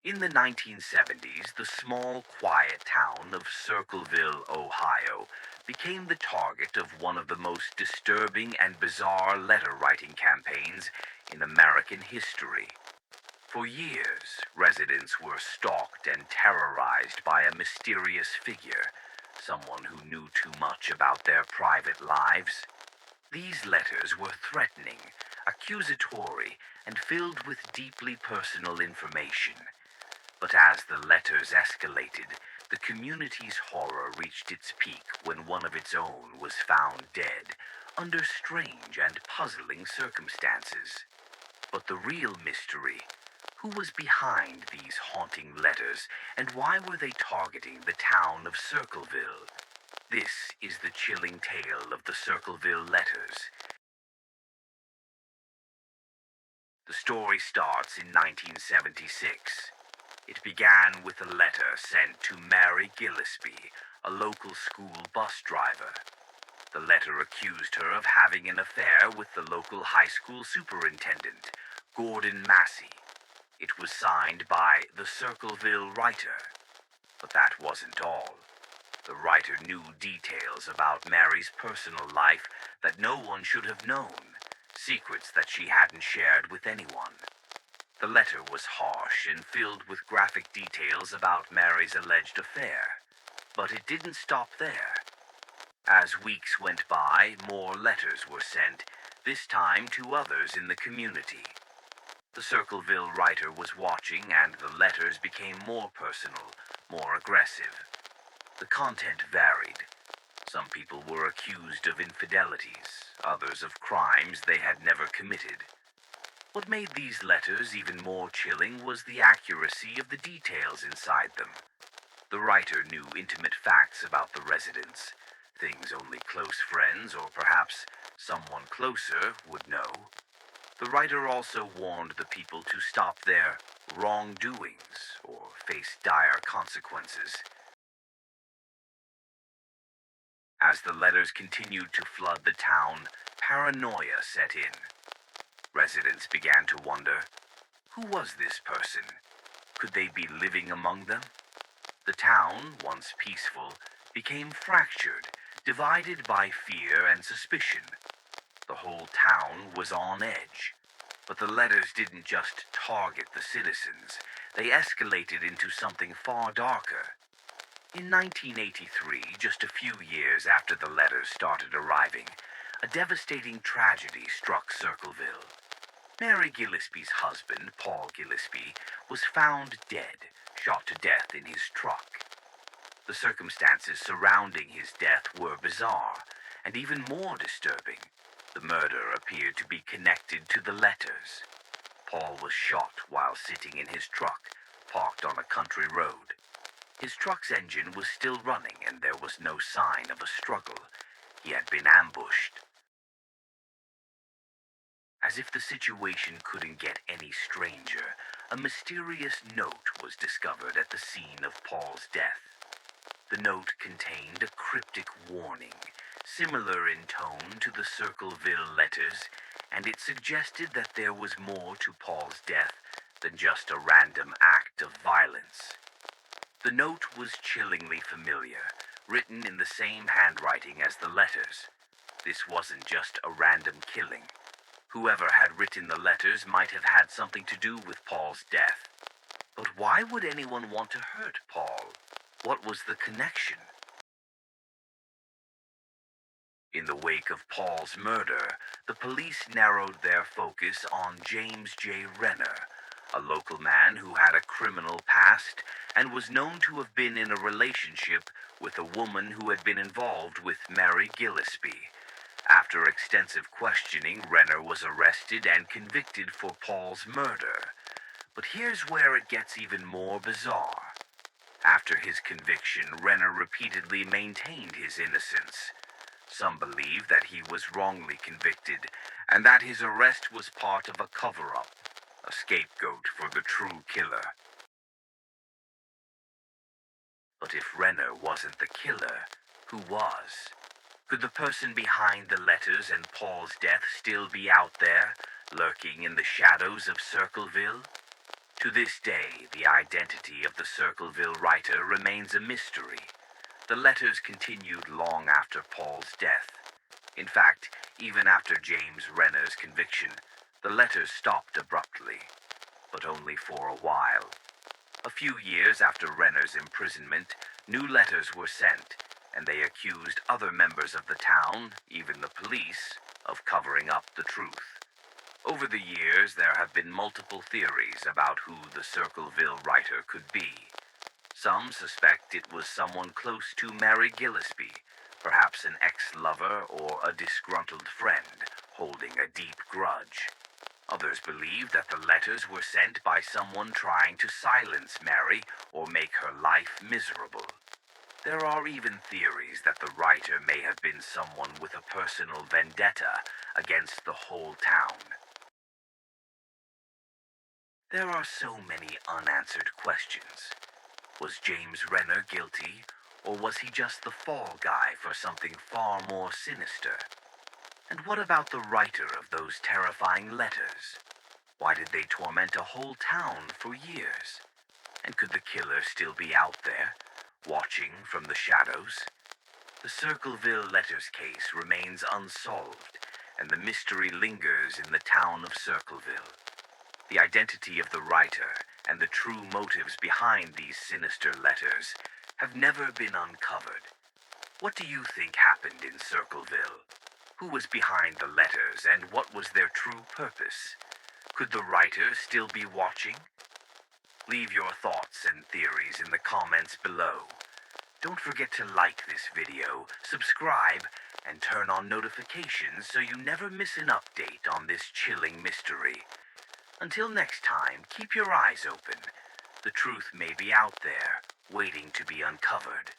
In the 1970s, the small, quiet town of Circleville, Ohio, became the target of one of the most disturbing and bizarre letter-writing campaigns in American history. For years, residents were stalked and terrorized by a mysterious figure, someone who knew too much about their private lives. These letters were threatening, accusatory, and filled with deeply personal information. But as the letters escalated, the community's horror reached its peak when one of its own was found dead, under strange and puzzling circumstances. But the real mystery: who was behind these haunting letters, and why were they targeting the town of Circleville? This is the chilling tale of the Circleville Letters. The story starts in 1976. It began with a letter sent to Mary Gillespie, a local school bus driver. The letter accused her of having an affair with the local high school superintendent, Gordon Massey. It was signed by the Circleville writer. But that wasn't all. The writer knew details about Mary's personal life that no one should have known, secrets that she hadn't shared with anyone. The letter was harsh and filled with graphic details about Mary's alleged affair. But it didn't stop there. As weeks went by, more letters were sent, this time to others in the community. The Circleville writer was watching, and the letters became more personal, more aggressive. The content varied. Some people were accused of infidelities, others of crimes they had never committed. What made these letters even more chilling was the accuracy of the details inside them. The writer knew intimate facts about the residents, things only close friends or perhaps someone closer would know. The writer also warned the people to stop their wrongdoings or face dire consequences. As the letters continued to flood the town, paranoia set in. Residents began to wonder, who was this person? Could they be living among them? The town, once peaceful, became fractured, divided by fear and suspicion. The whole town was on edge. But the letters didn't just target the citizens. They escalated into something far darker. In 1983, just a few years after the letters started arriving, a devastating tragedy struck Circleville. Mary Gillespie's husband, Paul Gillespie, was found dead, shot to death in his truck. The circumstances surrounding his death were bizarre, and even more disturbing. The murder appeared to be connected to the letters. Paul was shot while sitting in his truck, parked on a country road. His truck's engine was still running, and there was no sign of a struggle. He had been ambushed. As if the situation couldn't get any stranger, a mysterious note was discovered at the scene of Paul's death. The note contained a cryptic warning, similar in tone to the Circleville letters, and it suggested that there was more to Paul's death than just a random act of violence. The note was chillingly familiar, written in the same handwriting as the letters. This wasn't just a random killing. Whoever had written the letters might have had something to do with Paul's death. But why would anyone want to hurt Paul? What was the connection? In the wake of Paul's murder, the police narrowed their focus on James J. Renner, a local man who had a criminal past and was known to have been in a relationship with a woman who had been involved with Mary Gillespie. After extensive questioning, Renner was arrested and convicted for Paul's murder. But here's where it gets even more bizarre. After his conviction, Renner repeatedly maintained his innocence. Some believe that he was wrongly convicted, and that his arrest was part of a cover-up, a scapegoat for the true killer. But if Renner wasn't the killer, who was? Could the person behind the letters and Paul's death still be out there, lurking in the shadows of Circleville? To this day, the identity of the Circleville writer remains a mystery. The letters continued long after Paul's death. In fact, even after James Renner's conviction, the letters stopped abruptly, but only for a while. A few years after Renner's imprisonment, new letters were sent, and they accused other members of the town, even the police, of covering up the truth. Over the years, there have been multiple theories about who the Circleville writer could be. Some suspect it was someone close to Mary Gillespie, perhaps an ex-lover or a disgruntled friend holding a deep grudge. Others believe that the letters were sent by someone trying to silence Mary or make her life miserable. There are even theories that the writer may have been someone with a personal vendetta against the whole town. There are so many unanswered questions. Was James Renner guilty, or was he just the fall guy for something far more sinister? And what about the writer of those terrifying letters? Why did they torment a whole town for years? And could the killer still be out there, watching from the shadows? The Circleville Letters case remains unsolved, and the mystery lingers in the town of Circleville. The identity of the writer and the true motives behind these sinister letters have never been uncovered. What do you think happened in Circleville? Who was behind the letters, and what was their true purpose? Could the writer still be watching? Leave your thoughts and theories in the comments below. Don't forget to like this video, subscribe, and turn on notifications so you never miss an update on this chilling mystery. Until next time, keep your eyes open. The truth may be out there, waiting to be uncovered.